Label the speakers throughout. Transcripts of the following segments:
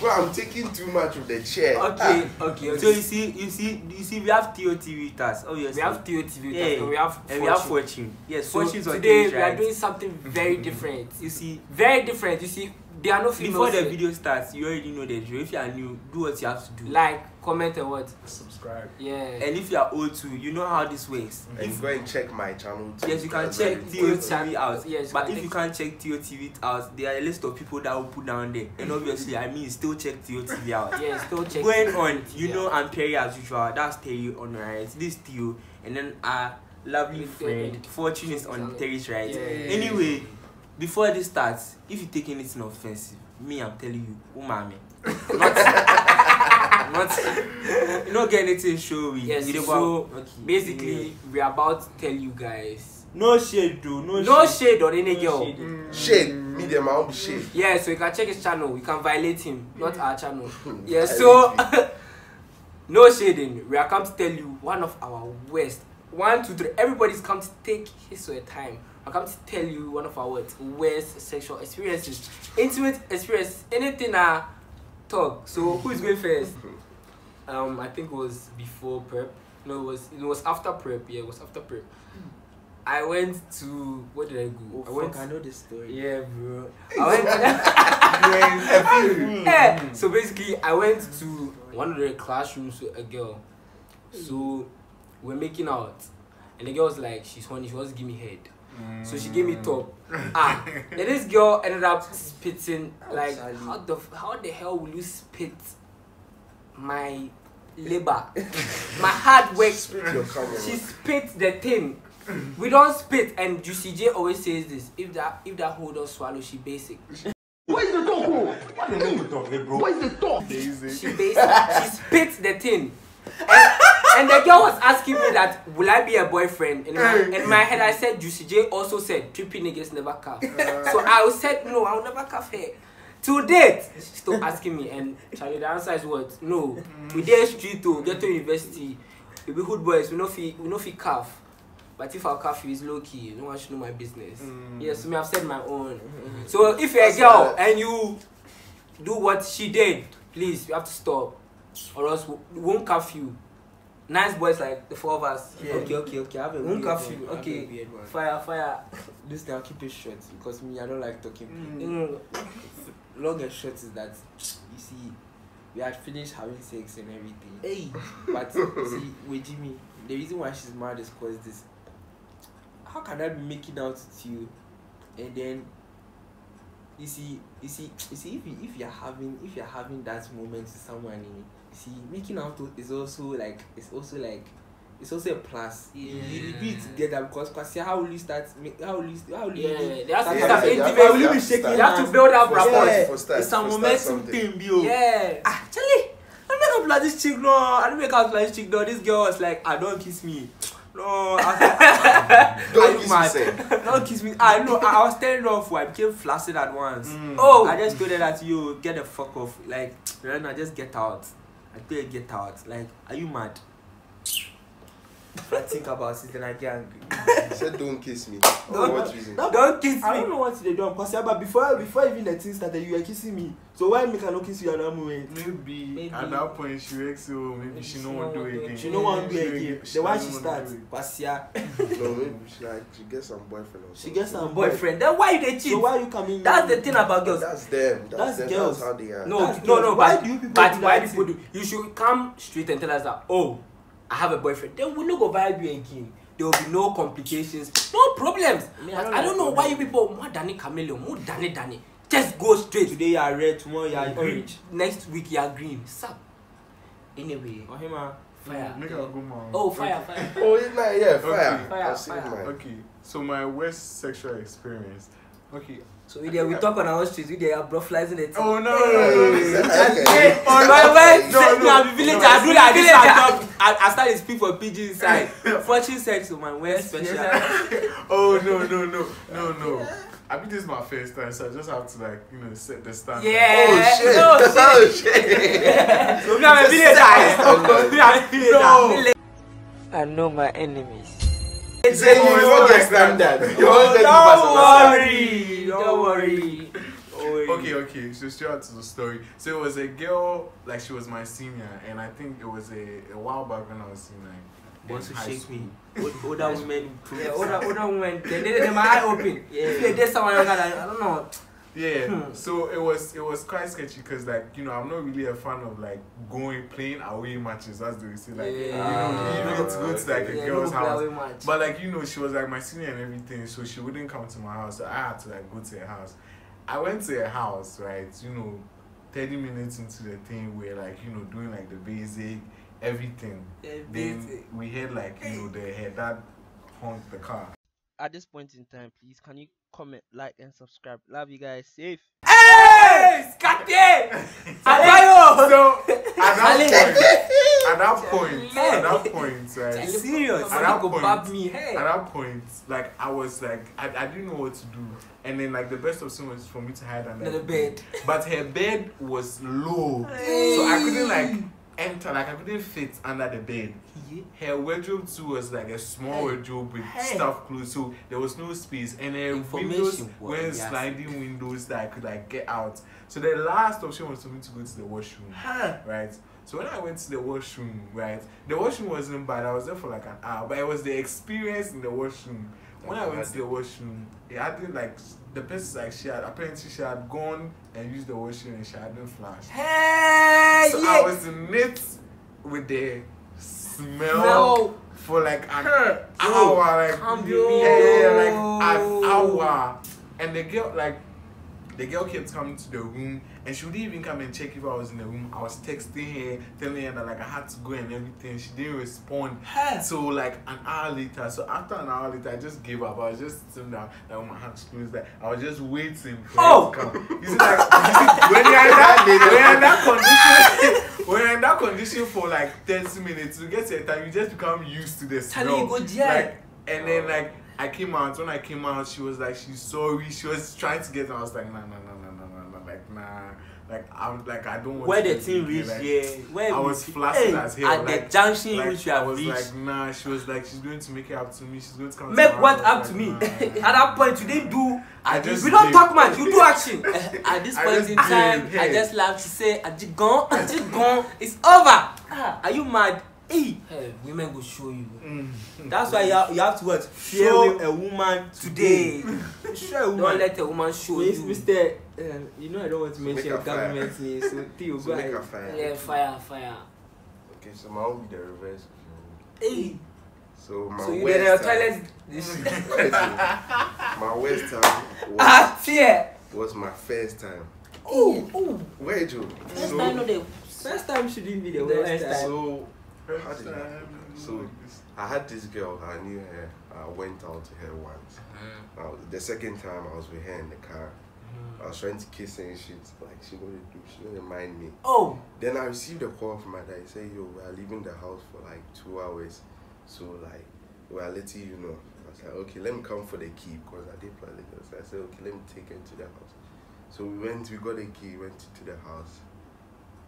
Speaker 1: Bro, I'm taking too much of the chair.
Speaker 2: Okay. So you see, we have TOTV with us. Obviously,
Speaker 3: we have TOTV with us,
Speaker 2: and we have Fortune. Yes,
Speaker 3: so
Speaker 2: Fortune's on
Speaker 3: today
Speaker 2: stage,
Speaker 3: we are doing something very different.
Speaker 2: You see,
Speaker 3: very different. You see, there are no females.
Speaker 2: Before the video starts, you already know the drill. If you are new, do what you have to do.
Speaker 3: Like, comment, and what?
Speaker 4: Subscribe.
Speaker 3: Yeah.
Speaker 2: And if you are old too, you know how this works.
Speaker 1: And go and check my channel too.
Speaker 2: Yes, you can check TOTV out.
Speaker 3: Yes,
Speaker 2: but if you can't check TOTV out, there are a list of people that will put down there. And obviously, I mean, still check TOTV out.
Speaker 3: Yeah, still check.
Speaker 2: Going on, you know, I'm Perry as usual. That's Terry on the right. This Theo, and then our lovely friend Fortune is on Terry's right.
Speaker 3: Yeah.
Speaker 2: Anyway, before this starts, if you take anything offensive, me, I'm telling you, umami. Not you don't get anything showy.
Speaker 3: Yes, so basically, we're about to tell you guys.
Speaker 2: No shade, though.
Speaker 3: No shade on any girl.
Speaker 1: Shade. Me, them, I'll be shade.
Speaker 3: Yeah, so you can check his channel. You can violate him, not our channel. Yeah, so no shading. We are come to tell you one of our worst. 1, 2, 3. Everybody's come to take his or her time. I come to tell you one of our worst sexual experiences, intimate experience, anything talk. So who is going first? I think it was before prep. No, it was after prep. Yeah, it was after prep. I went to, where did I go?
Speaker 2: I know this story.
Speaker 3: Yeah, bro. So basically, I went to one of the classrooms with a girl. So we're making out, and the girl was like, she's horny. She wants to give me head. So she gave me top. And this girl ended up spitting. Like, how the hell will you spit my labor, my hard work? She spit the thing. We don't spit, and Juicy J always says this: if that hoe don't swallow, she basic.
Speaker 5: Where's the talk? What do you mean to talk, bro? Where's the talk?
Speaker 3: She basic. She spit the thing. And the girl was asking me that, will I be a boyfriend? In my head, I said, Juicy J also said, trippy niggas never cuff. So I said, no, I'll never cuff her. To date, she's still asking me, and Charlie, the answer is what? No. We dare street to get to university. We be hood boys, we no fee cuff. But if I'll cuff you, it's low key. No one should know my business. Yes, me, I've said my own. So if you're a girl and you do what she did, please, you have to stop. Or else we won't cuff you. Nice boys like the 4 of us.
Speaker 2: Yeah. Okay. I have a
Speaker 3: won't
Speaker 2: weird
Speaker 3: cuff
Speaker 2: one.
Speaker 3: you.
Speaker 2: I have a
Speaker 3: Okay.
Speaker 2: weird one.
Speaker 3: Fire.
Speaker 2: This thing I'll keep it short because me, I don't like talking. Long and short is that you see, we had finished having sex and everything. Hey, but see, with Jimmy, the reason why she's mad is because this. How can I be making out with you, and then you see, if you're having that moment with someone, you see, making out is also a plus. You do it together because how will you start? How will you start
Speaker 3: intimate? You have to build up rapport.
Speaker 2: It's a momentum thing, bro.
Speaker 3: Yeah.
Speaker 2: Actually, I don't make up like this chick. No, I don't make out like this chick. No, this girl was like, don't kiss me. No, I was like, don't kiss me. I was turning off. I became flaccid at once.
Speaker 3: Oh,
Speaker 2: I just told her that you get the fuck off. Like, Rihanna, just get out. I told her get out. Like, are you mad? If I think about it, then I get angry.
Speaker 1: Said don't kiss me.
Speaker 2: Don't kiss me. I don't know what they do because but before even the thing started, you were kissing me. So why me cannot kiss you at that moment?
Speaker 4: Maybe at that point she works, so maybe she don't want to do it again.
Speaker 2: She don't want to do it again. The way she starts, Pasia.
Speaker 1: No, maybe she gets some boyfriend or something.
Speaker 2: She gets some
Speaker 3: boyfriend. Then why they cheat?
Speaker 2: So why you coming?
Speaker 3: That's the thing about girls.
Speaker 1: That's them. That's girls. That's how they are.
Speaker 3: No.
Speaker 2: Why do you people
Speaker 3: but
Speaker 2: do
Speaker 3: why
Speaker 2: that
Speaker 3: people do? You should come straight and tell us that. Oh, I have a boyfriend. Then we'll not go vibe you again. There will be no complications, no problems. I don't know why you people more than a chameleon, more than it. Just go straight.
Speaker 2: Today you are red, tomorrow you are green.
Speaker 3: Next week you are green. Sup? Anyway. Fire.
Speaker 4: Make a good man.
Speaker 3: Oh, fire.
Speaker 1: Oh, yeah, fire.
Speaker 3: Fire.
Speaker 4: Okay, so my worst sexual experience. Okay.
Speaker 3: So we talk on our streets, we are bluffing it.
Speaker 4: Oh no.
Speaker 3: On my way,
Speaker 2: I started to speak for PG inside. Fortune said to my worst special.
Speaker 4: Oh no. I mean, this is my first time, so I just have to set the standard.
Speaker 3: Yeah.
Speaker 1: Oh shit.
Speaker 3: So we are a village. I know my enemies.
Speaker 1: Say you want the standard.
Speaker 3: Don't worry.
Speaker 4: Okay. So straight out to the story. So it was a girl, like she was my senior, and I think it was a while back when I was in
Speaker 2: Want to
Speaker 4: high
Speaker 2: shake
Speaker 4: school.
Speaker 2: me. Older women.
Speaker 3: Yeah, older women. They my eye open.
Speaker 2: Yeah.
Speaker 3: If they date someone younger than I don't know.
Speaker 4: Yeah, so it was quite sketchy because like I'm not really a fan of like playing away matches. That's the way say like leaving to go to like a girl's house. But like she was like my senior and everything, so she wouldn't come to my house. So I had to like go to her house. I went to her house, right? 30 minutes into the thing, we're like doing like the basic everything. Then we heard like her dad honked the car.
Speaker 2: At this point in time, please can you comment, like, and subscribe? Love you guys. Safe.
Speaker 3: Hey, Scotty! Abayo!
Speaker 4: So at that point, right?
Speaker 3: Serious?
Speaker 4: At that point, like I was like, I didn't know what to do, and then like the best option was for me to hide under
Speaker 3: the bed.
Speaker 4: But her bed was low, so I couldn't like enter, like I couldn't fit under the bed. Her wardrobe too was like a small wardrobe with stuff closed, so there was no space, and her windows were sliding windows that I could like get out. So the last option was for me to go to the washroom, right? So when I went to the washroom, right, the washroom wasn't bad. I was there for like an hour, but it was the experience in the washroom. When I went to the washroom, it hadn't like the person like she had gone and used the washroom and she hadn't flashed.
Speaker 3: Hey,
Speaker 4: so I was in it with the smell for like an hour, like an hour, and the girl kept coming to the room, and she wouldn't even come and check if I was in the room. I was texting her, telling her that like I had to go and everything. She didn't respond. So like an hour later, so after an hour later, I just gave up. I was just sitting down, like with my hands closed. Like I was just waiting for her to come. You see, like when you're in that condition for like 30 minutes, you get to a time, you just become used to the smell. Like, and then like I came out. When I came out, she was like, she's sorry. She was trying to get me. I was like, nah. Like, nah. Like, I'm like, I don't want
Speaker 2: where
Speaker 4: to.
Speaker 2: The team reached,
Speaker 4: like, I was flaccid as hell.
Speaker 2: At
Speaker 4: like,
Speaker 2: the junction
Speaker 4: like,
Speaker 2: which you have
Speaker 4: I was
Speaker 2: reached.
Speaker 4: like, nah. She was like, she's going to make it up to me. She's going to come
Speaker 3: make
Speaker 4: to
Speaker 3: what
Speaker 4: house.
Speaker 3: up
Speaker 4: Like,
Speaker 3: to me.
Speaker 4: nah.
Speaker 3: At that point, you didn't do.
Speaker 4: just
Speaker 3: we don't
Speaker 4: did.
Speaker 3: talk much. You do action.
Speaker 2: At this
Speaker 4: I
Speaker 2: point
Speaker 4: just
Speaker 2: in time,
Speaker 4: did,
Speaker 2: I
Speaker 4: hey.
Speaker 2: just love to say, Ajigon, it's over. Are you mad? Hey,
Speaker 3: women go show you.
Speaker 2: that's why you have to what? Show a woman today. Show a woman.
Speaker 3: Don't let a woman show you.
Speaker 2: Mr. I don't want to mention
Speaker 1: Make a fire.
Speaker 2: government name, so Theo, go
Speaker 1: Make
Speaker 2: ahead.
Speaker 1: a fire.
Speaker 3: Yeah, fire.
Speaker 1: Okay, so my own be the reverse.
Speaker 3: Hey.
Speaker 1: So my
Speaker 3: So you get your toilet.
Speaker 1: My worst time
Speaker 3: Fear.
Speaker 1: was my first time.
Speaker 3: Oh.
Speaker 1: Where Joe?
Speaker 3: First time, no, the
Speaker 2: First time shouldn't be the
Speaker 3: The
Speaker 2: worst
Speaker 3: first
Speaker 2: time.
Speaker 1: So how did I? So I had this girl. I knew her. I went out to her once. The second time I was with her in the car. I was trying to kiss her and shit. Like she wouldn't mind me.
Speaker 3: Oh.
Speaker 1: Then I received a call from my dad. He said, "Yo, we are leaving the house for like 2 hours. So like we are letting you know." I was like, "Okay, let me come for the key because I did plan it." So I said, "Okay, let me take her to the house." So we got the key, went to the house.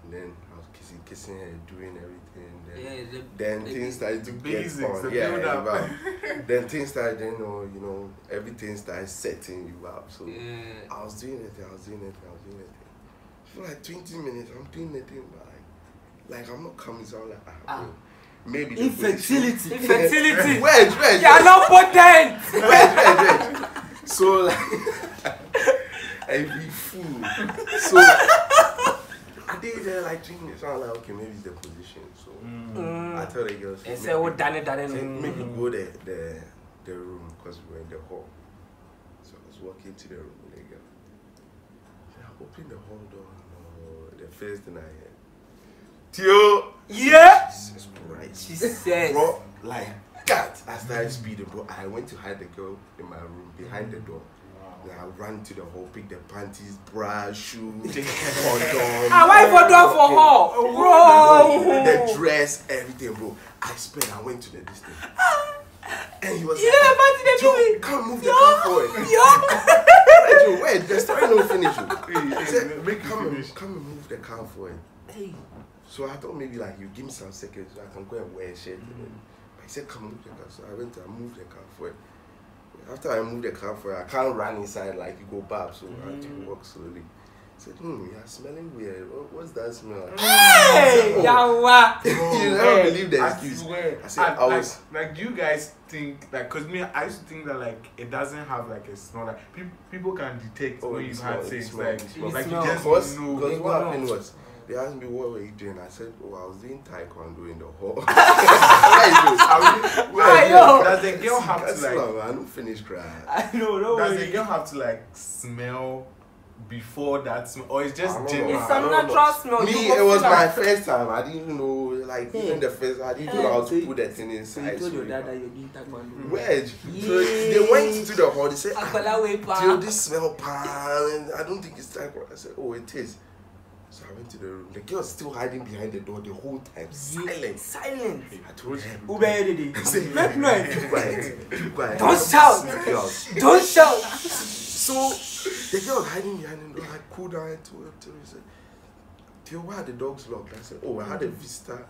Speaker 1: And then I was kissing her, doing everything. Then things started to get
Speaker 4: basics,
Speaker 1: fun. Then things started, everything started setting you up. So I was doing it. For like 20 minutes, I'm doing the thing, but like I'm not coming. So I'm like, bro, maybe the
Speaker 3: Infertility.
Speaker 1: Wait.
Speaker 3: You are not potent.
Speaker 1: Wait. So like, every fool. So I did there like 3 minutes. So I'm like, okay, maybe it's the position. So I tell the girls,
Speaker 3: And say, "Oh, done it."
Speaker 1: maybe go the room because we were in the hall. So I was walking to the room with the girl. So I opened the hall door. No, the first thing I heard, Theo.
Speaker 3: Yeah.
Speaker 1: Jesus Christ.
Speaker 3: She said.
Speaker 1: Bro, like that. I started speeding, bro. I went to hide the girl in my room behind the door. Then I ran to the hall, pick the panties, bra, shoes, condom.
Speaker 3: Why for door for her? Bro.
Speaker 1: The dress, everything, bro. I spent. I went to the distance. And he was
Speaker 3: You never party the
Speaker 1: Joe,
Speaker 3: movie.
Speaker 1: come move the car forward. Wait, the story no finish. He said, come and move the car forward.
Speaker 3: Hey.
Speaker 1: So I thought maybe like you give me some seconds so I can go and wear a shirt. But he said, come move the car. So I went to move the car forward. After I moved the car for her, I can't run inside like you go back, so I had to walk slowly. I said, you're smelling weird. What's that smell?
Speaker 3: Hey, Yawa.
Speaker 1: You never believe the excuse. I said,
Speaker 4: like, do you guys think like, cause me, I used to think that like it doesn't have like a smell. Like people can detect when you've had sex. Like you just know.
Speaker 1: Because what happened was, they asked me what were you doing. I said, I was doing taekwondo in the hall.
Speaker 4: Does the girl have to like?
Speaker 1: I don't finish crying.
Speaker 3: I know.
Speaker 4: Does the girl have to like smell before that smell, or it's just general?
Speaker 3: It's some natural smell.
Speaker 1: Me, it was my first time. I didn't even know, like, even the first, I didn't know how to put that thing inside.
Speaker 2: So you told your dad that you're doing taekwondo.
Speaker 1: Where? So they went to the hall. They said,
Speaker 2: Akwala
Speaker 1: this smell pan, and I don't think it's taekwondo. I said, it is. So I went to the room. The girl was still hiding behind the door the whole time, silent. I told her, I said,
Speaker 3: make noise.
Speaker 1: Keep quiet.
Speaker 3: Don't shout. Don't shout.
Speaker 1: So the girl was hiding behind the door. I cool down and told her, he said, Theo, why are the dogs locked? I said, I had a visitor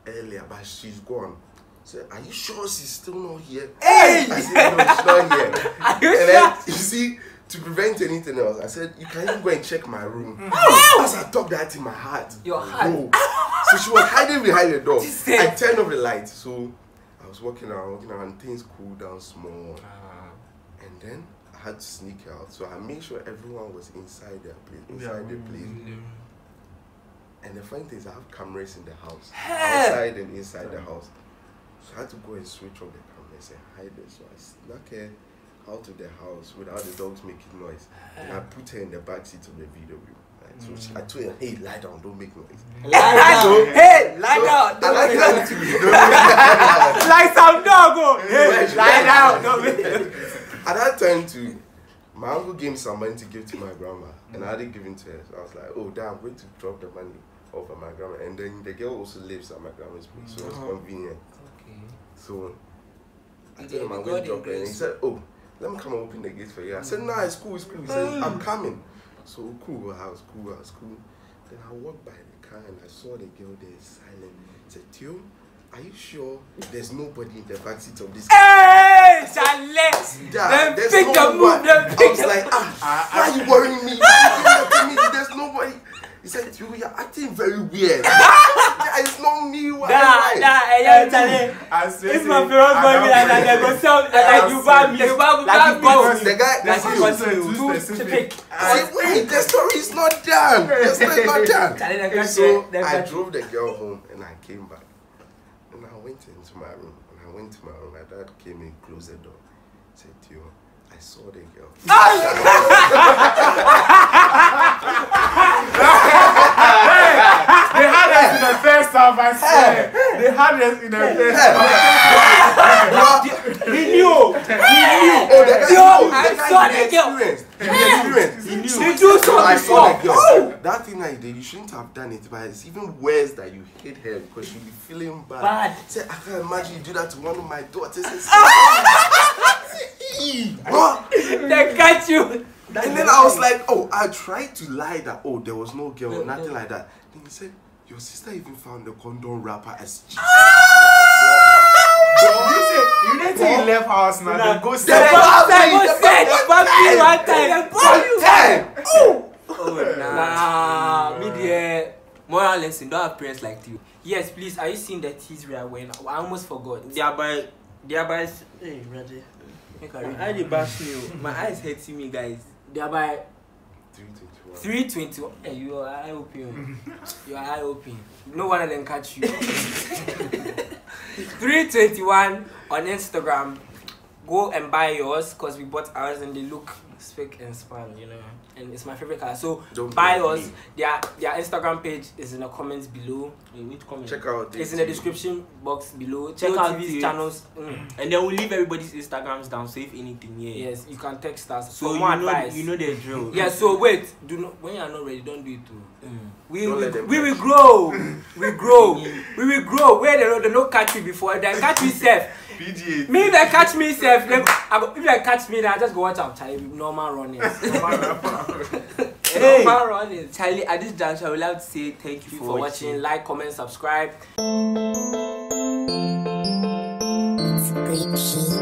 Speaker 1: earlier, but she's gone. I said, are you sure she's still not here?
Speaker 3: Hey!
Speaker 1: I said, no, she's not here.
Speaker 3: Are you
Speaker 1: And
Speaker 3: sure?
Speaker 1: then, you see, to prevent anything else, I said, you can even go and check my room. As I talked that in my heart.
Speaker 3: Your heart?
Speaker 1: No. So she was hiding behind the door. I turned off the light. So I was walking around, and things cooled down small. And then I had to sneak out. So I made sure everyone was inside their place, the place. And the funny thing is, I have cameras in the house, outside and inside the house. So I had to go and switch off the cameras and hide it. So I snuck her out of the house without the dogs making noise. And I put her in the back seat of the video room. Right? So I told her, hey, lie down, don't make noise.
Speaker 3: Lie down. Hey, lie down.
Speaker 1: I like that to be
Speaker 3: Like some dog. Hey, lie down. Don't make noise.
Speaker 1: At that time too, my uncle gave me some money to give to my grandma, and I didn't give it to her. So I was like, damn, I'm going to drop the money off at my grandma. And then the girl also lives at my grandma's place, so it was convenient.
Speaker 2: Okay.
Speaker 1: So I told him I'm going to drop her, and he said, let me come and open the gate for you. I said, nah, it's cool. He said, I'm coming. So cool, I was cool. Then I walked by the car and I saw the girl there silent. I said, Theo, are you sure there's nobody in the backseat of this car?
Speaker 3: Hey, Charlie!
Speaker 1: Yeah,
Speaker 3: Then pick the move.
Speaker 1: I was like, why are you worrying me? There's nobody. He said, you're acting very weird. It's not me.
Speaker 3: Charlie. If my parents buy me like that, they go sell like you buy me.
Speaker 1: The guy,
Speaker 3: Pick.
Speaker 1: wait, the story is not done. The story is not done. So I drove the girl home and I came back. And I went into my room. My dad came in, closed the door. Said, Theo, I saw the girl.
Speaker 4: They had us in the first half, I swear. They had us in the first half.
Speaker 3: He knew. I saw the girl.
Speaker 1: He knew.
Speaker 3: He do so before.
Speaker 1: That thing that you did, you shouldn't have done it, but it's even worse that you hate her because you'll be feeling bad. Say, I can't imagine you do that to one of my daughters.
Speaker 3: They catch you.
Speaker 1: And then I was like, I tried to lie that, there was no girl, nothing like that. Then he said, your sister even found the condom wrapper as cheap.
Speaker 4: You didn't say you left house now. Then go
Speaker 3: They Nah, me there. Moral lesson, don't have parents like you. Yes, please, are you seeing the teas we are wearing? I almost forgot.
Speaker 2: They are by hey, ready. I did bash me. My eyes hurting me, guys.
Speaker 3: They are by
Speaker 1: 321.
Speaker 3: 321. Hey, you are eye open. You are eye open. No one of them catch you. 321 on Instagram. Go and buy yours because we bought ours and they look spick and span, and it's my favorite color. So buy yours. Their Instagram page is in the comments below.
Speaker 2: Which comment?
Speaker 1: Check out.
Speaker 3: It's in the description box below.
Speaker 2: Check out
Speaker 3: TV's channels.
Speaker 2: And then we'll leave everybody's Instagrams down. So if anything,
Speaker 3: Yes, you can text us.
Speaker 2: So
Speaker 3: more advice.
Speaker 2: You know the drill.
Speaker 3: Yeah. So wait, do not when you are not ready, don't do it too. We will grow. We grow. We will grow. Where they don't catch me before, they catch me safe.
Speaker 4: PGA.
Speaker 3: Me if they catch me safe, if they catch me, then I just go watch out. Charlie, normal running.
Speaker 2: Hey, normal running. Charlie, at this juncture, I would like to say thank you for watching.
Speaker 3: Like, comment, subscribe.
Speaker 6: It's great.